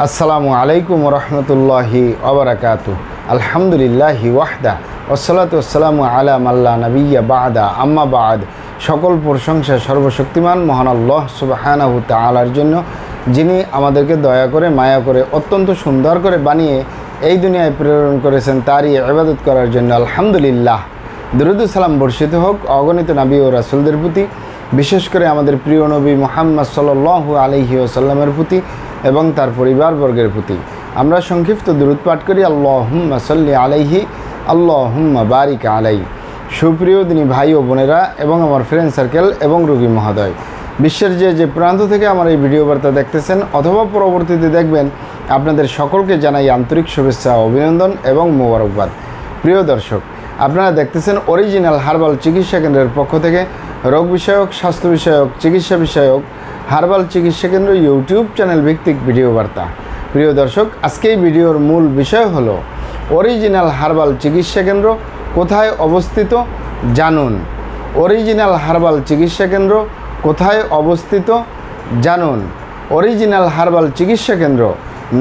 আসসালামু আলাইকুম রহমতুল্লাহি ওবারাকাতু। আলহামদুলিল্লাহি ওয়াহদা ওয়াসসালাতু ওয়াসসালামু আলা মাল্লা নাবিয়্যা বা'দা আম্মা বা'দ। সকল প্রশংসা সর্বশক্তিমান মহান আল্লাহ সুবহানাহু তাআলার জন্য, যিনি আমাদেরকে দয়া করে মায়া করে অত্যন্ত সুন্দর করে বানিয়ে এই দুনিয়ায় প্রেরণ করেছেন তারই ইবাদত করার জন্য। আলহামদুলিল্লাহ। দরুদ ও সালাম বর্ষিত হোক অগণিত নবী ও রাসূলদের প্রতি, বিশেষ করে আমাদের প্রিয় নবী মুহাম্মদ সাল্লাল্লাহু আলাইহি ওয়াসাল্লামের প্রতি এবং তার পরিবারবর্গের প্রতি। আমরা সংক্ষিপ্ত দুরূদ পাঠ করি। আল্লাহুম্মা সাল্লি আলাইহি, আল্লাহুম্মা বারিক আলাইহি। সুপ্রিয় দিনী ভাই ও বোনেরা এবং আমার ফ্রেন্ড সার্কেল এবং রোগী মহোদয়, বিশ্বের যে প্রান্ত থেকে আমার এই ভিডিও বার্তা দেখতেছেন অথবা পরবর্তীতে দেখবেন, আপনাদের সকলকে জানাই আন্তরিক শুভেচ্ছা, অভিনন্দন এবং মোবারকবাদ। প্রিয় দর্শক, আপনারা দেখতেছেন অরিজিনাল হার্বাল চিকিৎসা কেন্দ্রের পক্ষ থেকে রোগ বিষয়ক, স্বাস্থ্য বিষয়ক, চিকিৎসা বিষয়ক হার্বাল চিকিৎসা কেন্দ্র ইউটিউব চ্যানেল ভিত্তিক ভিডিও বার্তা। প্রিয় দর্শক, আজকে এই ভিডিওর মূল বিষয় হলো অরিজিনাল হার্বাল চিকিৎসা কেন্দ্র কোথায় অবস্থিত জানুন। অরিজিনাল হার্বাল চিকিৎসা কেন্দ্র কোথায় অবস্থিত জানুন। অরিজিনাল হার্বাল চিকিৎসা কেন্দ্র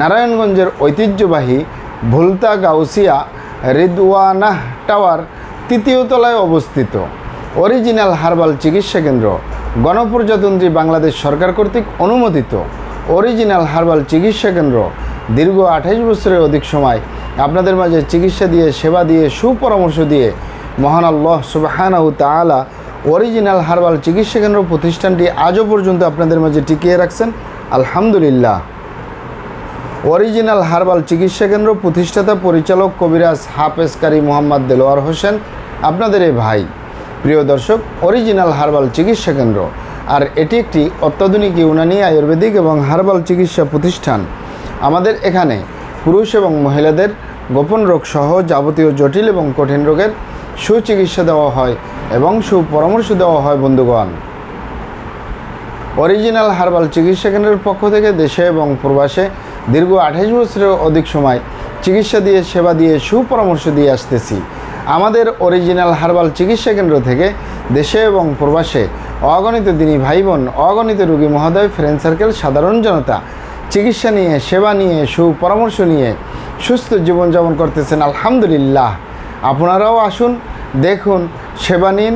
নারায়ণগঞ্জের ঐতিহ্যবাহী ভুলতা গাউসিয়া রিদওয়ানাহ টাওয়ার ৩য় তলায় অবস্থিত। অরিজিনাল হার্বাল চিকিৎসা কেন্দ্র গণপ্রজাতন্ত্রী বাংলাদেশ সরকার কর্তৃক অনুমোদিত। অরিজিনাল হার্বাল চিকিৎসা কেন্দ্র দীর্ঘ 28 বছরের অধিক সময় আপনাদের মাঝে চিকিৎসা দিয়ে, সেবা দিয়ে, সুপরামর্শ দিয়ে মহান আল্লাহ সুবহানাহু তাআলা অরিজিনাল হার্বাল চিকিৎসা কেন্দ্র প্রতিষ্ঠানটি আজও পর্যন্ত আপনাদের মাঝে টিকিয়ে রাখছেন। আলহামদুলিল্লাহ। অরিজিনাল হার্বাল চিকিৎসা কেন্দ্র প্রতিষ্ঠাতা পরিচালক কবিরাজ হাফেজ কারি মোহাম্মদ দেলোয়ার হোসেন, আপনাদের এই ভাই। প্রিয় দর্শক, অরিজিনাল হার্বাল চিকিৎসা কেন্দ্র আর এটি একটি অত্যাধুনিক ইউনানি, আয়ুর্বেদিক এবং হার্বাল চিকিৎসা প্রতিষ্ঠান। আমাদের এখানে পুরুষ এবং মহিলাদের গোপন রোগ সহ যাবতীয় জটিল এবং কঠিন রোগের সুচিকিৎসা দেওয়া হয় এবং সুপরামর্শ দেওয়া হয়। বন্ধুগণ, অরিজিনাল হার্বাল চিকিৎসা কেন্দ্রের পক্ষ থেকে দেশে এবং প্রবাসে দীর্ঘ 28 বছরের অধিক সময় চিকিৎসা দিয়ে, সেবা দিয়ে, সুপরামর্শ দিয়ে আসতেছি। আমাদের অরিজিনাল হার্বাল চিকিৎসা কেন্দ্র থেকে দেশে এবং প্রবাসে অগণিত দিনী ভাই বোন, অগণিত রোগী মহোদয়, ফ্রেন্ড সার্কেল, সাধারণ জনতা চিকিৎসা নিয়ে, সেবা নিয়ে, সুপরামর্শ নিয়ে সুস্থ জীবনযাপন করতেছেন। আলহামদুলিল্লাহ। আপনারাও আসুন, দেখুন, সেবা নিন,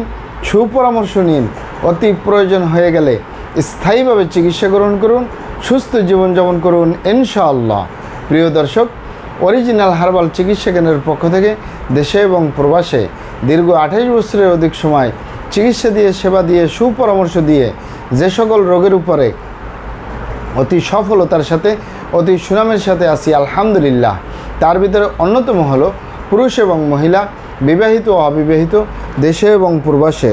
সুপরামর্শ নিন। অতি প্রয়োজন হয়ে গেলে স্থায়ীভাবে চিকিৎসা গ্রহণ করুন, সুস্থ জীবনযাপন করুন ইনশাআল্লাহ। প্রিয় দর্শক, অরিজিনাল হার্বাল চিকিৎসা কেন্দ্রের পক্ষ থেকে দেশে এবং প্রবাসে দীর্ঘ 28 বছরের অধিক সময় চিকিৎসা দিয়ে, সেবা দিয়ে, সুপরামর্শ দিয়ে যে সকল রোগের উপরে অতি সফলতার সাথে, অতি সুনামের সাথে আসি আলহামদুলিল্লাহ, তার ভিতরে অন্যতম হলো পুরুষ এবং মহিলা, বিবাহিত ও অবিবাহিত, দেশে এবং প্রবাসে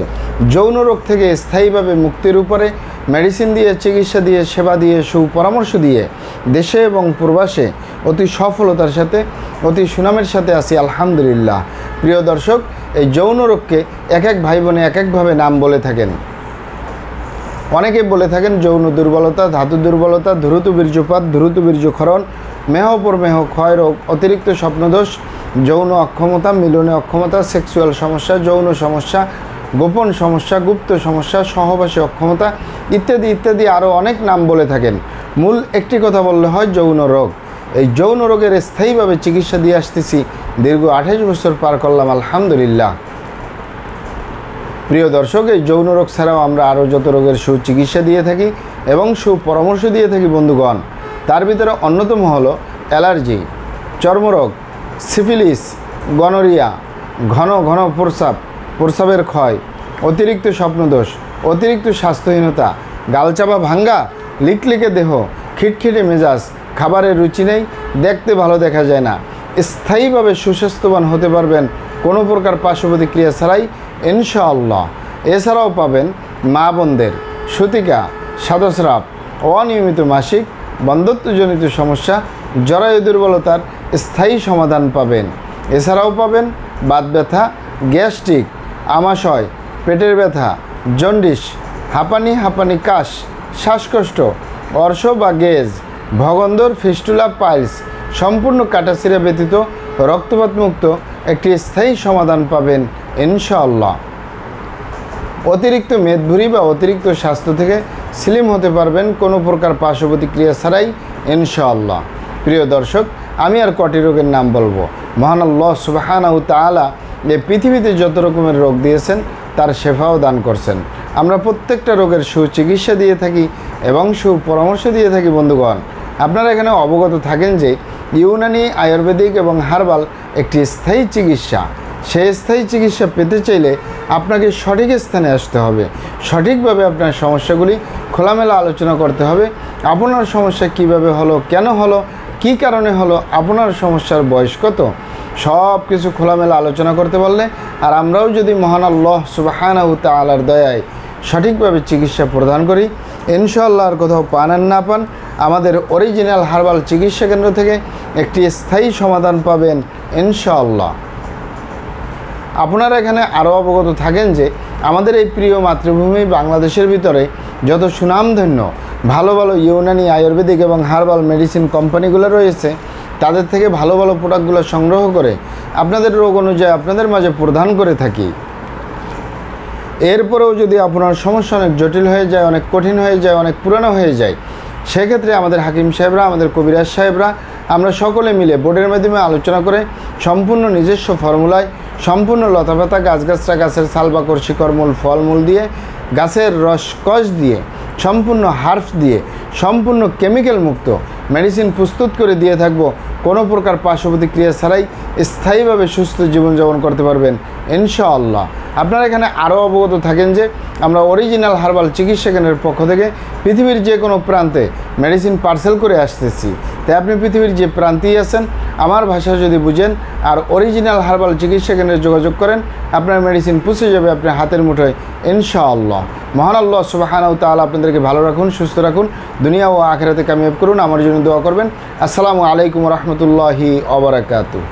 যৌন রোগ থেকে স্থায়ীভাবে মুক্তির উপরে মেডিসিন দিয়ে, চিকিৎসা দিয়ে, সেবা দিয়ে, সুপরামর্শ দিয়ে দেশে এবং প্রবাসে অতি সফলতার সাথে, অতি সুনামের সাথে আসি আলহামদুলিল্লাহ। প্রিয় দর্শক, এই যৌন রোগকে এক এক ভাই বোনে এক একভাবে নাম বলে থাকেন। অনেকে বলে থাকেন যৌন দুর্বলতা, ধাতু দুর্বলতা, দ্রুত বীর্যপাত, দ্রুত বীর্যক্ষরণ, মেহ ক্ষয় রোগ, অতিরিক্ত স্বপ্নদোষ, যৌন অক্ষমতা, মিলনে অক্ষমতা, সেক্সুয়াল সমস্যা, যৌন সমস্যা, গোপন সমস্যা, গুপ্ত সমস্যা, সহবাসী অক্ষমতা ইত্যাদি ইত্যাদি আরও অনেক নাম বলে থাকেন। মূল একটি কথা বললে হয় যৌন রোগ। এই যৌন রোগের স্থায়ীভাবে চিকিৎসা দিয়ে আসতেছি, দীর্ঘ 28 বছর পার করলাম আলহামদুলিল্লাহ। প্রিয় দর্শক, এই যৌন রোগ ছাড়াও আমরা আরও যত রোগের সুচিকিৎসা দিয়ে থাকি এবং সুপরামর্শ দিয়ে থাকি বন্ধুগণ, তার ভিতরে অন্যতম হলো অ্যালার্জি, চর্মরোগ, সিফিলিস, গনোরিয়া, ঘন ঘন প্রস্রাবের ক্ষয়, অতিরিক্ত স্বপ্নদোষ, অতিরিক্ত স্বাস্থ্যহীনতা, গালচাপা ভাঙ্গা, লিকলিকে দেহ, খিটখিটে মেজাজ, খাবারের রুচি নেই, দেখতে ভালো দেখা যায় না। স্থায়ীভাবে সুস্বাস্থ্যবান হতে পারবেন কোনো প্রকার পার্শ্ব প্রতিক্রিয়া ছাড়াই ইনশাআল্লাহ। এছাড়াও পাবেন মা বোনদের সূতিকা, সাদস্রাব, অনিয়মিত মাসিক, বন্ধ্যত্বজনিত সমস্যা, জরায়ু দুর্বলতার স্থায়ী সমাধান পাবেন। এছাড়াও পাবেন বাত ব্যথা, গ্যাস্ট্রিক, আমাশয়, পেটের ব্যথা, জন্ডিস, হাঁপানি কাশ, শ্বাসকষ্ট, অর্শ বা গেজ, ভগন্দর, ফিস্টুলা, পাইলস, সম্পূর্ণ কাটাছিঁড়া ব্যতীত রক্তপাত মুক্ত একটি স্থায়ী সমাধান পাবেন ইনশাআল্লাহ। অতিরিক্ত মেদভুঁড়ি বা অতিরিক্ত স্বাস্থ্য থেকে স্লিম হতে পারবেন কোনো প্রকার পার্শ্ব প্রতিক্রিয়া ছাড়াই ইনশাআল্লাহ। প্রিয় দর্শক, আমি আর কটি রোগের নাম বলবো। মহান আল্লাহ সুবহানাহু তাআলা এই পৃথিবীতে যত রকমের রোগ দিয়েছেন তার শেফাও দান করছেন। আমরা প্রত্যেকটা রোগের সুচিকিৎসা দিয়ে থাকি এবং সুপরামর্শ দিয়ে থাকি। বন্ধুগণ, আপনারা এখানে অবগত থাকেন যে ইউনানি, আয়ুর্বেদিক এবং হার্বাল একটি স্থায়ী চিকিৎসা। সেই স্থায়ী চিকিৎসা পেতে চাইলে আপনাকে সঠিক স্থানে আসতে হবে, সঠিকভাবে আপনার সমস্যাগুলি খোলামেলা আলোচনা করতে হবে। আপনার সমস্যা কিভাবে হলো, কেন হলো, কী কারণে হলো, আপনার সমস্যার বয়স কত, সব কিছু খোলামেলা আলোচনা করতে পারলে আর আমরাও যদি মহান আল্লাহ সুবহানাহু তাআলার দয়ায় সঠিকভাবে চিকিৎসা প্রদান করি, ইনশাআল্লাহ আর কোথাও পান আর না পান, আমাদের অরিজিনাল হার্বাল চিকিৎসা কেন্দ্র থেকে একটি স্থায়ী সমাধান পাবেন ইনশাআল্লাহ। আপনারা এখানে আরও অবগত থাকেন যে আমাদের এই প্রিয় মাতৃভূমি বাংলাদেশের ভিতরে যত সুনামধন্য ভালো ভালো ইউনানি, আয়ুর্বেদিক এবং হার্বাল মেডিসিন কোম্পানিগুলো রয়েছে, তাদের থেকে ভালো ভালো প্রোডাক্টগুলো সংগ্রহ করে আপনাদের রোগ অনুযায়ী আপনাদের মাঝে প্রদান করে থাকি। এরপরেও যদি আপনার সমস্যা অনেক জটিল হয়ে যায়, অনেক কঠিন হয়ে যায়, অনেক পুরানো হয়ে যায়, সেক্ষেত্রে আমাদের হাকিম সাহেবরা, আমাদের কবিরাজ সাহেবরা, আমরা সকলে মিলে বোর্ডের মাধ্যমে আলোচনা করে সম্পূর্ণ নিজস্ব ফর্মুলায়, সম্পূর্ণ লতাপাতা, গাছগাছরা, গাছের ছালবাকড়, শিকড়মূল, ফলমূল দিয়ে, গাছের রসকস দিয়ে, সম্পূর্ণ হার্বস দিয়ে, সম্পূর্ণ কেমিক্যাল মুক্ত মেডিসিন প্রস্তুত করে দিয়ে থাকবো। কোনো প্রকার পার্শ্ব প্রতিক্রিয়া ছাড়াই স্থায়ীভাবে সুস্থ জীবনযাপন করতে পারবেন ইনশাআল্লাহ। আপনারা এখানে আরও অবগত থাকেন যে আমরা অরিজিনাল হার্বাল চিকিৎসা কেন্দ্রের পক্ষ থেকে পৃথিবীর যে কোনো প্রান্তে মেডিসিন পার্সেল করে আসতেছি। তাই আপনি পৃথিবীর যে প্রান্তেই আছেন, আমার ভাষা যদি বুঝেন আর অরিজিনাল হার্বাল চিকিৎসা কেন্দ্রে যোগাযোগ করেন, আপনার মেডিসিন পৌঁছে যাবে আপনার হাতের মুঠোয় ইনশাআল্লাহ। মহান আল্লাহ সুবহানাহু তাআলা আপনাদেরকে ভালো রাখুন, সুস্থ রাখুন, দুনিয়া ও আখিরাতে কামিয়াব করুন। আমার জন্য দোয়া করবেন। আসসালামু আলাইকুম ওয়া রাহমাতুল্লাহি ওয়া বারাকাতুহু।